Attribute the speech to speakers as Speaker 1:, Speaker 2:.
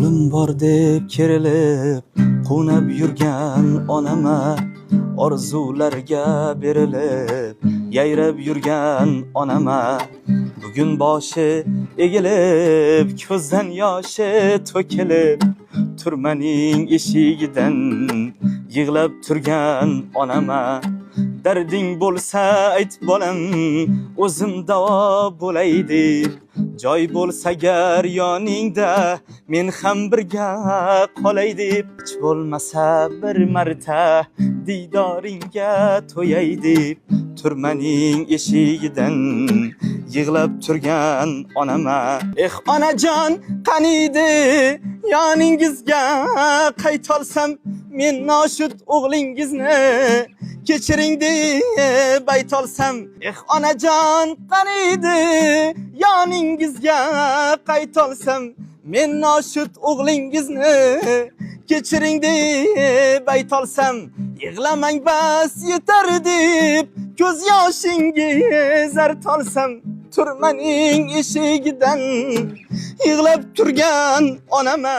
Speaker 1: Olim bor deb kerilib qunab yurgan onama, orzularga berilib yayrab yurgan onama, bugun boshi egilib ko'zdan yoshi to'kilib turmaning eshigidan yig'lab turgan onama, darding bo'lsa ayt bolam, o'zim davo bo'lay deb, joy bo'lsa agar yoningda men ham birga qolay deb, hech bo'lmasa bir marta diydoringga to'yay deb turmaning eshigidan yig'lab turgan onama. Onajon qaniydi yoningizga qaytolsam, men noshud o'g'lingizni kechiring deb aytolsam. Onajon qaniydi yoningizga qaytolsam, men noshud o'g'lingizni kechiring deb aytolsam. Yig'lamang bas yetar deb ko'z yoshingiz artolsam, turmaning eshigidan yig'lab turgan onama.